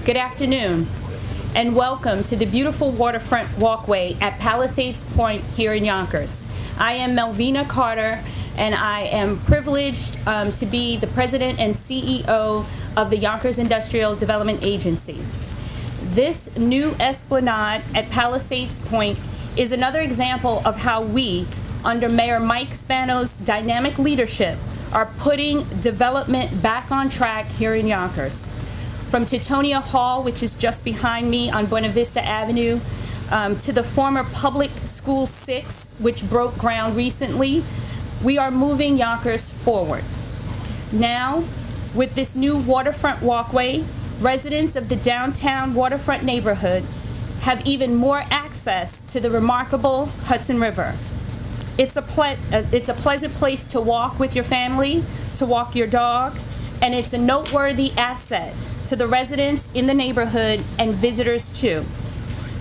Good afternoon, and welcome to the beautiful waterfront walkway at Palisades Point here in Yonkers. I am Melvina Carter, and I am privileged to be the President and CEO of the Yonkers Industrial Development Agency. This new esplanade at Palisades Point is another example of how we, under Mayor Mike Spano's dynamic leadership, are putting development back on track here in Yonkers. From Teutonia Hall, which is just behind me on Buena Vista Avenue, to the former Public School 6, which broke ground recently, we are moving Yonkers forward. Now, with this new waterfront walkway, residents of the downtown waterfront neighborhood have even more access to the remarkable Hudson River. It's a pleasant place to walk with your family, to walk your dog, and it's a noteworthy asset to the residents in the neighborhood and visitors too.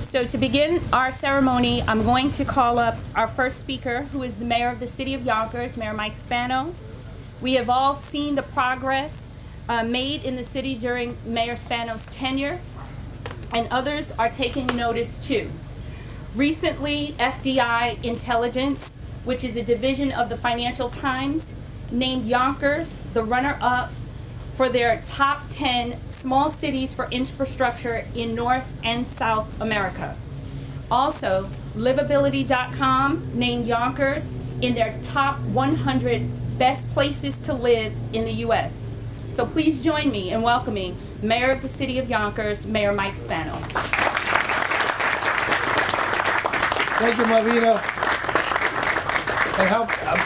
So to begin our ceremony, I'm going to call up our first speaker, who is the mayor of the city of Yonkers, Mayor Mike Spano. We have all seen the progress made in the city during Mayor Spano's tenure, and others are taking notice too. Recently, FDI Intelligence, which is a division of the Financial Times, named Yonkers the runner-up for their top 10 small cities for infrastructure in North and South America. Also, Livability.com named Yonkers in their top 100 best places to live in the U.S. So please join me in welcoming Mayor of the City of Yonkers, Mayor Mike Spano. Thank you, Melvina. And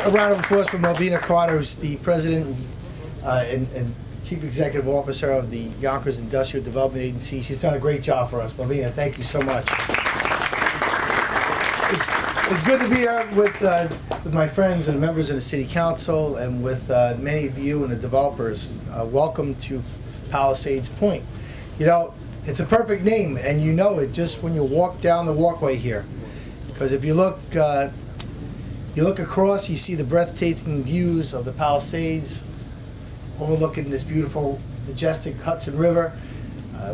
a round of applause for Melvina Carter, who's the President and Chief Executive Officer of the Yonkers Industrial Development Agency. She's done a great job for us. Melvina, thank you so much. It's good to be here with my friends and members of the City Council and with many of you and the developers. Welcome to Palisades Point. You know, it's a perfect name, and you know it just when you walk down the walkway here. Because if you look across, you see the breathtaking views of the Palisades, overlooking this beautiful, majestic Hudson River.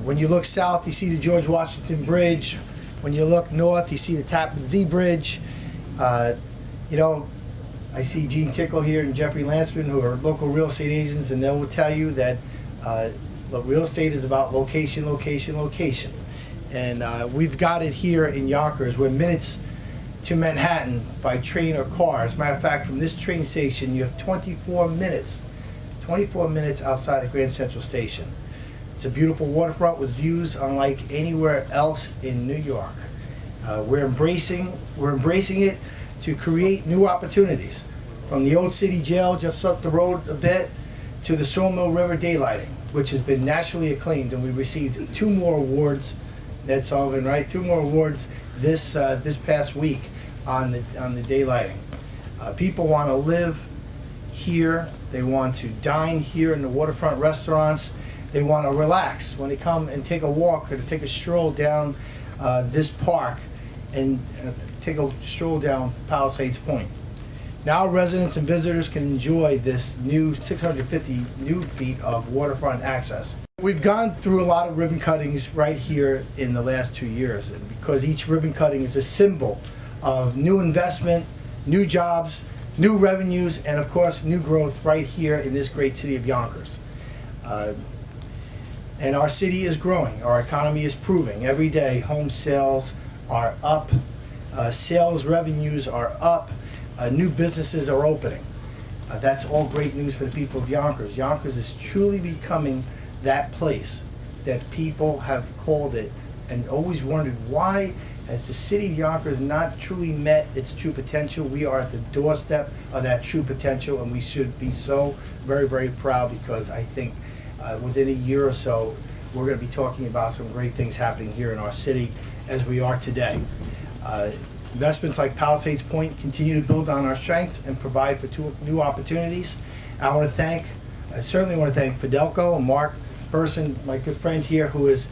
When you look south, you see the George Washington Bridge. When you look north, you see the Tappan Zee Bridge. You know, I see Gene Tickle here and Jeffrey Lansman, who are local real estate agents, and they will tell you that look, real estate is about location, location, location. And we've got it here in Yonkers. We're minutes to Manhattan by train or car. As a matter of fact, from this train station, you have 24 minutes outside of Grand Central Station. It's a beautiful waterfront with views unlike anywhere else in New York. We're embracing it to create new opportunities, from the old city jail just up the road a bit to the Sawmill River daylighting, which has been nationally acclaimed, and we received 2 more awards. Ned Sullivan, right? 2 more awards this past week on the daylighting. People want to live here. They want to dine here in the waterfront restaurants. They want to relax when they come and take a walk or to take a stroll down this park and take a stroll down Palisades Point. Now residents and visitors can enjoy this new 650 new feet of waterfront access. We've gone through a lot of ribbon cuttings right here in the last 2 years, and because each ribbon cutting is a symbol of new investment, new jobs, new revenues, and of course new growth right here in this great city of Yonkers. And our city is growing. Our economy is proving. Every day home sales are up, sales revenues are up, new businesses are opening. That's all great news for the people of Yonkers. Yonkers is truly becoming that place that people have called it and always wondered, why has the city of Yonkers not truly met its true potential? We are at the doorstep of that true potential, and we should be so very, very proud, because I think within a year or so, we're going to be talking about some great things happening here in our city as we are today. Investments like Palisades Point continue to build on our strengths and provide for 2 new opportunities. I certainly want to thank Fidelco and Mark Burson, my good friend here, who has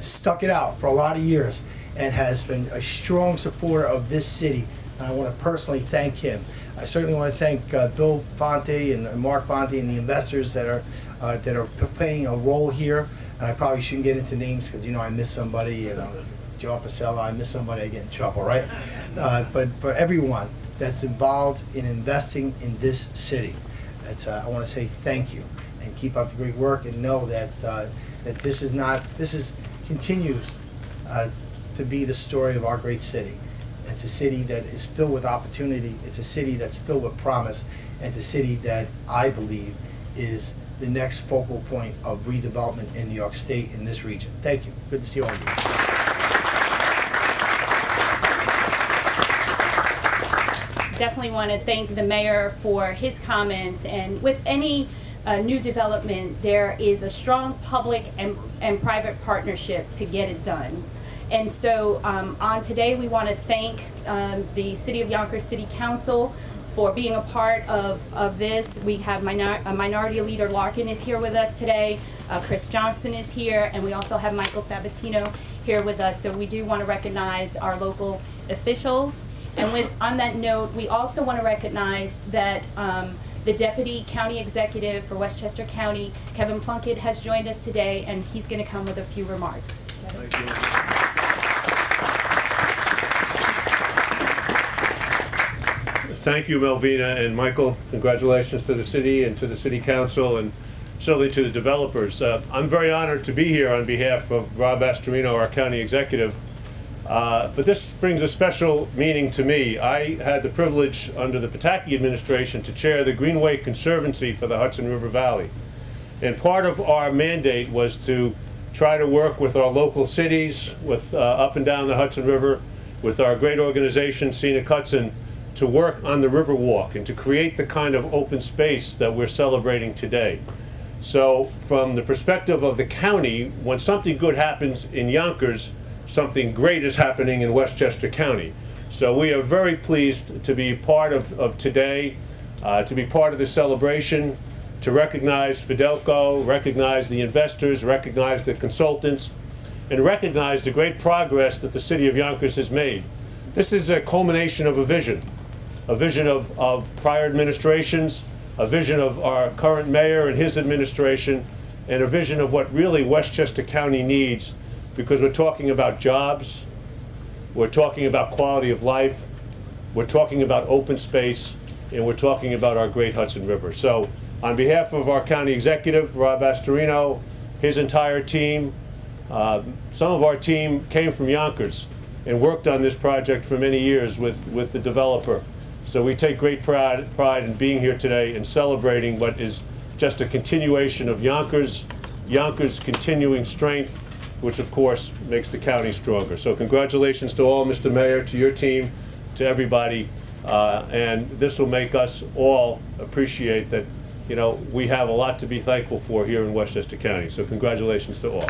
stuck it out for a lot of years and has been a strong supporter of this city. And I want to personally thank him. I certainly want to thank Bill Fonte and Mark Fonte and the investors that are playing a role here. and I probably shouldn't get into names because, I miss somebody, Joe Pacella, I miss somebody, I get in trouble, right? But for everyone that's involved in investing in this city, I want to say thank you and keep up the great work, and know that that this continues to be the story of our great city. It's a city that is filled with opportunity. It's a city that's filled with promise. And it's a city that I believe is the next focal point of redevelopment in New York State in this region. Thank you. Good to see all of you. Definitely want to thank the mayor for his comments. And with any new development, there is a strong public and private partnership to get it done. And so on today, we want to thank the City of Yonkers City Council for being a part of this. We have Minority Leader Larkin is here with us today. Chris Johnson is here, and we also have Michael Sabatino here with us. So we do want to recognize our local officials. And on that note, we also want to recognize that the Deputy County Executive for Westchester County, Kevin Plunkett, has joined us today, and he's going to come with a few remarks. Thank you. Thank you, Melvina and Michael. Congratulations to the city and to the city council, and certainly to the developers. I'm very honored to be here on behalf of Rob Astorino, our county executive. But this brings a special meaning to me. I had the privilege under the Pataki administration to chair the Greenway Conservancy for the Hudson River Valley. And part of our mandate was to try to work with our local cities, with up and down the Hudson River, with our great organization, Scenic Hudson, to work on the Riverwalk and to create the kind of open space that we're celebrating today. So from the perspective of the county, when something good happens in Yonkers, something great is happening in Westchester County. So we are very pleased to be part of today, to be part of the celebration, to recognize Fidelco, recognize the investors, recognize the consultants, and recognize the great progress that the city of Yonkers has made. This is a culmination of a vision of prior administrations, a vision of our current mayor and his administration, and a vision of what really Westchester County needs, because we're talking about jobs, we're talking about quality of life, we're talking about open space, and we're talking about our great Hudson River. So on behalf of our county executive, Rob Astorino, his entire team, some of our team came from Yonkers and worked on this project for many years with the developer. So we take great pride in being here today and celebrating what is just a continuation of Yonkers' continuing strength, which of course makes the county stronger. So congratulations to all, Mr. Mayor, to your team, to everybody, and this will make us all appreciate that, we have a lot to be thankful for here in Westchester County. So congratulations to all.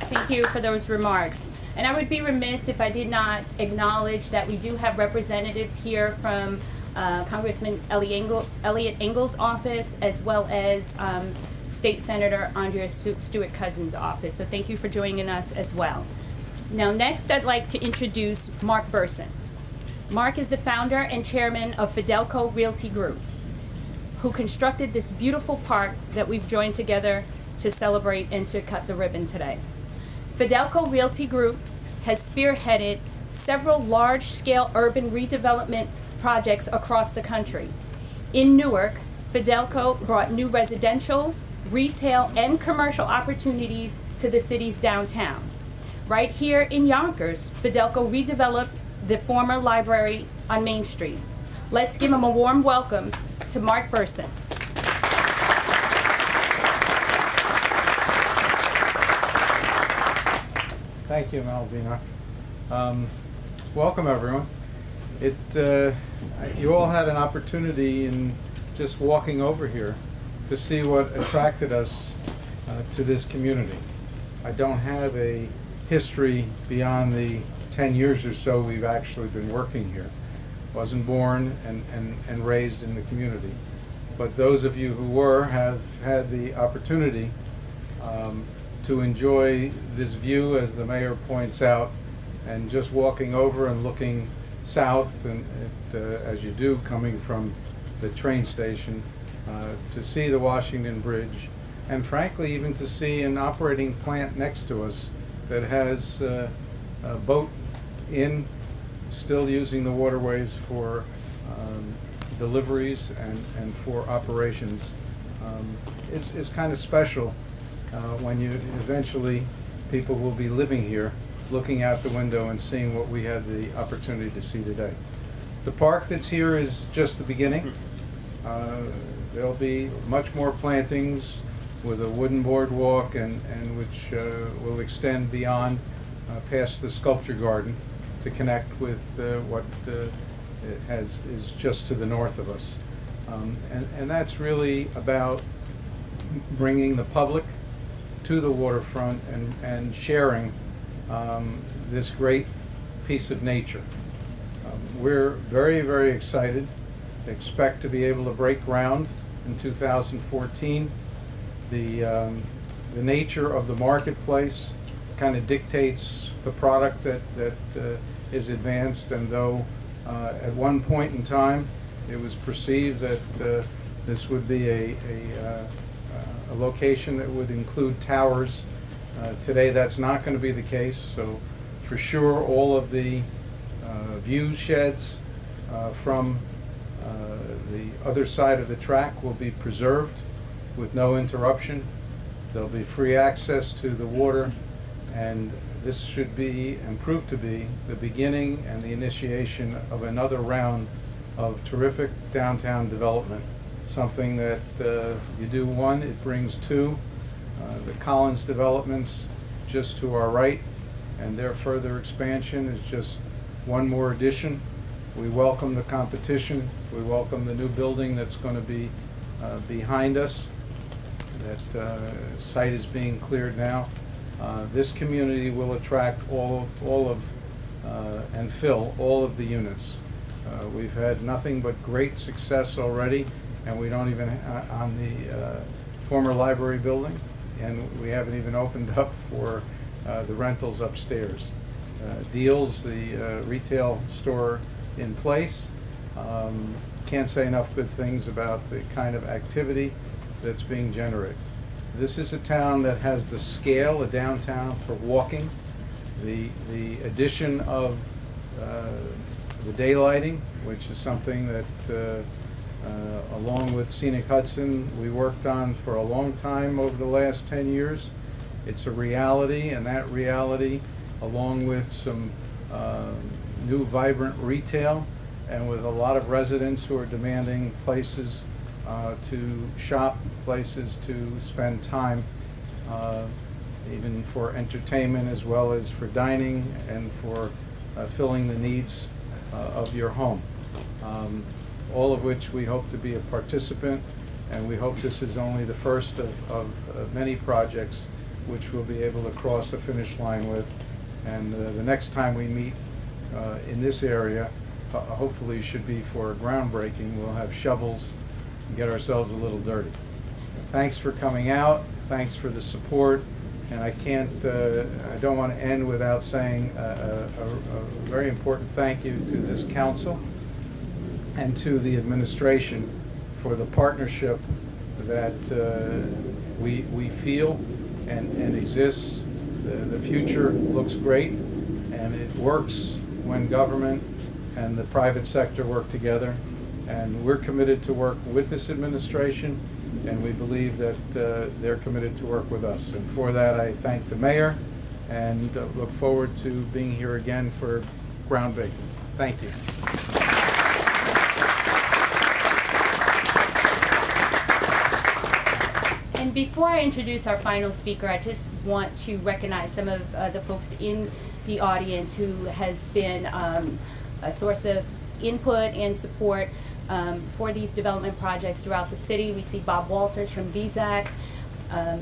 Thank you for those remarks. And I would be remiss if I did not acknowledge that we do have representatives here from Congressman Elliot Engel's office, as well as State Senator Andrea Stewart-Cousin's office. So thank you for joining us as well. Now next I'd like to introduce Mark Burson. Mark is the founder and chairman of Fidelco Realty Group, who constructed this beautiful park that we've joined together to celebrate and to cut the ribbon today. Fidelco Realty Group has spearheaded several large-scale urban redevelopment projects across the country. In Newark, Fidelco brought new residential, retail, and commercial opportunities to the city's downtown. Right here in Yonkers, Fidelco redeveloped the former library on Main Street. Let's give him a warm welcome to Mark Burson. Thank you, Malvina. Welcome, everyone. You all had an opportunity in just walking over here to see what attracted us to this community. I don't have a history beyond the 10 years or so we've actually been working here. Wasn't born and raised in the community. But those of you who were have had the opportunity to enjoy this view, as the mayor points out, and just walking over and looking south, and as you do coming from the train station, to see the Washington Bridge, and frankly, even to see an operating plant next to us that has a boat in, still using the waterways for deliveries and for operations, is kind of special when you eventually, people will be living here, looking out the window and seeing what we had the opportunity to see today. The park that's here is just the beginning. There'll be much more plantings with a wooden boardwalk and which will extend beyond, past the sculpture garden to connect with what is just to the north of us. And that's really about bringing the public to the waterfront and sharing this great piece of nature. We're very, very excited. Expect to be able to break ground in 2014. The nature of the marketplace kind of dictates the product that is advanced, and though at one point in time it was perceived that this would be a location that would include towers, today that's not going to be the case. So for sure all of the view sheds from the other side of the track will be preserved with no interruption. There'll be free access to the water, and this should be and prove to be the beginning and the initiation of another round of terrific downtown development. Something that you do one, it brings two. The Collins developments just to our right, and their further expansion is just one more addition. We welcome the competition. We welcome the new building that's going to be behind us. That site is being cleared now. This community will attract all of and fill all of the units. We've had nothing but great success already, and we don't even on the former library building, and we haven't even opened up for the rentals upstairs. Deals, the retail store in place. Can't say enough good things about the kind of activity that's being generated. This is a town that has the scale, a downtown for walking. The addition of the daylighting, which is something that along with Scenic Hudson we worked on for a long time over the last 10 years. It's a reality, and that reality, along with some new vibrant retail and with a lot of residents who are demanding places to shop, places to spend time, even for entertainment as well as for dining and for filling the needs of your home. All of which we hope to be a participant, and we hope this is only the first of many projects which we'll be able to cross the finish line with. And the next time we meet in this area, hopefully should be for a groundbreaking. We'll have shovels and get ourselves a little dirty. Thanks for coming out. Thanks for the support. And I don't want to end without saying a very important thank you to this council and to the administration for the partnership that we feel and exists. The future looks great, and it works when government and the private sector work together. And we're committed to work with this administration, and we believe that they're committed to work with us. And for that, I thank the mayor and look forward to being here again for groundbreaking. Thank you. And before I introduce our final speaker, I just want to recognize some of the folks in the audience who has been a source of input and support for these development projects throughout the city. We see Bob Walters from BZAC,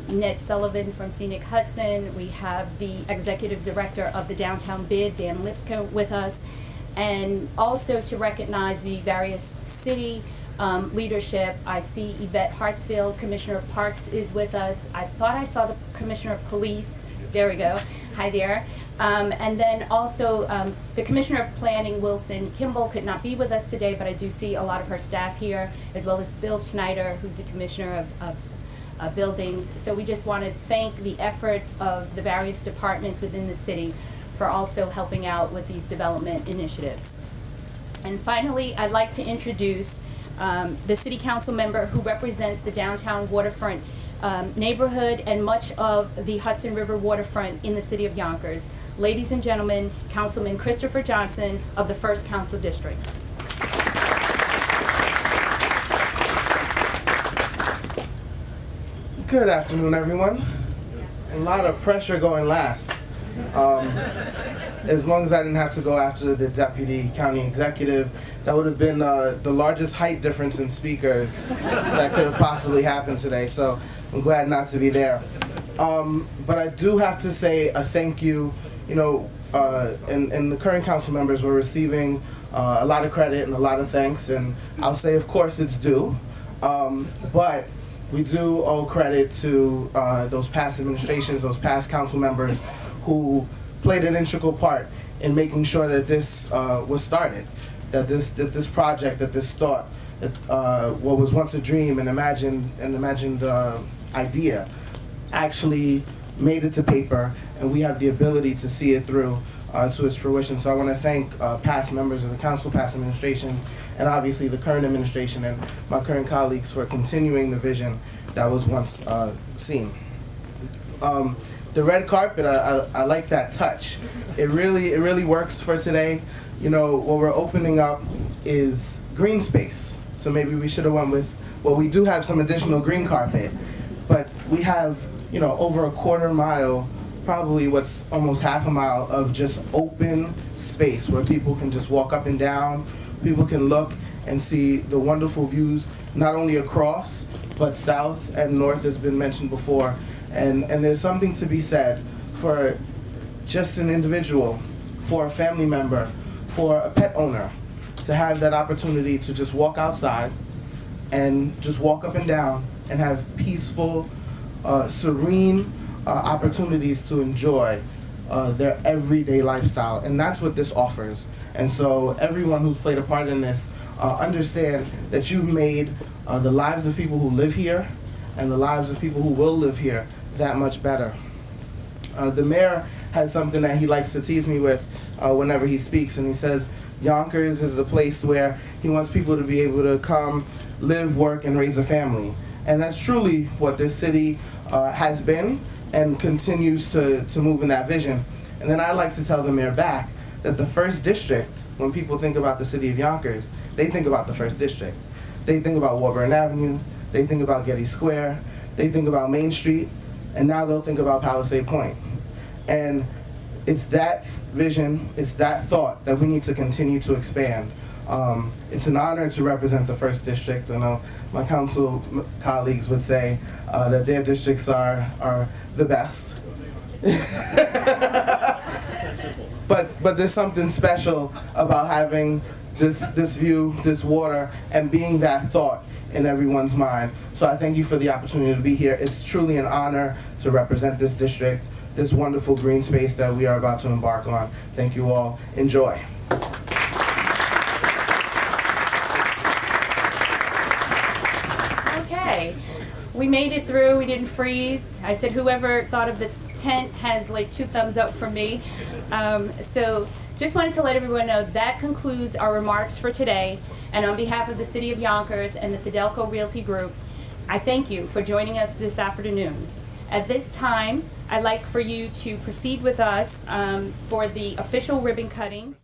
Ned Sullivan from Scenic Hudson. We have the executive director of the Downtown Bid, Dan Lipka, with us. And also to recognize the various city leadership. I see Yvette Hartsfield, Commissioner of Parks, is with us. I thought I saw the Commissioner of Police. There we go. Hi there. And then also the Commissioner of Planning, Wilson Kimball, could not be with us today, but I do see a lot of her staff here, as well as Bill Schneider, who's the Commissioner of Buildings. So we just want to thank the efforts of the various departments within the city for also helping out with these development initiatives. And finally, I'd like to introduce the City Council member who represents the downtown waterfront neighborhood and much of the Hudson River waterfront in the city of Yonkers. Ladies and gentlemen, Councilman Christopher Johnson of the 1st Council District. Good afternoon, everyone. A lot of pressure going last. As long as I didn't have to go after the deputy county executive, that would have been the largest height difference in speakers that could have possibly happened today. So I'm glad not to be there. But I do have to say a thank you. You know, and the current council members were receiving a lot of credit and a lot of thanks, and I'll say, of course, it's due. But we do owe credit to those past administrations, those past council members who played an integral part in making sure that this was started, that this project, that this thought, that what was once a dream and imagined idea actually made it to paper, and we have the ability to see it through to its fruition. So I want to thank past members of the council, past administrations, and obviously the current administration and my current colleagues for continuing the vision that was once seen. The red carpet, I like that touch. It really works for today. You know, what we're opening up is green space. So maybe we should have went with, well, we do have some additional green carpet, but we have, you know, over a quarter mile, probably what's almost half a mile of just open space where people can just walk up and down, people can look and see the wonderful views, not only across, but south and north has been mentioned before. And there's something to be said for just an individual, for a family member, for a pet owner, to have that opportunity to just walk outside and just walk up and down and have peaceful, serene opportunities to enjoy their everyday lifestyle. And that's what this offers. And so everyone who's played a part in this, understand that you've made the lives of people who live here and the lives of people who will live here that much better. The mayor has something that he likes to tease me with whenever he speaks, and he says Yonkers is the place where he wants people to be able to come, live, work, and raise a family. And that's truly what this city has been and continues to move in that vision. And then I like to tell the mayor back that the 1st District, when people think about the city of Yonkers, they think about the 1st District. They think about Warburton Avenue, they think about Getty Square, they think about Main Street, and now they'll think about Palisade Point. And it's that vision, it's that thought that we need to continue to expand. It's an honor to represent the 1st District. I know my council colleagues would say that their districts are the best. But there's something special about having this view, this water, and being that thought in everyone's mind. So I thank you for the opportunity to be here. It's truly an honor to represent this district, this wonderful green space that we are about to embark on. Thank you all. Enjoy. Okay, we made it through. We didn't freeze. I said whoever thought of the tent has like 2 thumbs up for me. So just wanted to let everyone know that concludes our remarks for today. And on behalf of the City of Yonkers and the Fidelco Realty Group, I thank you for joining us this afternoon. At this time, I'd like for you to proceed with us for the official ribbon cutting.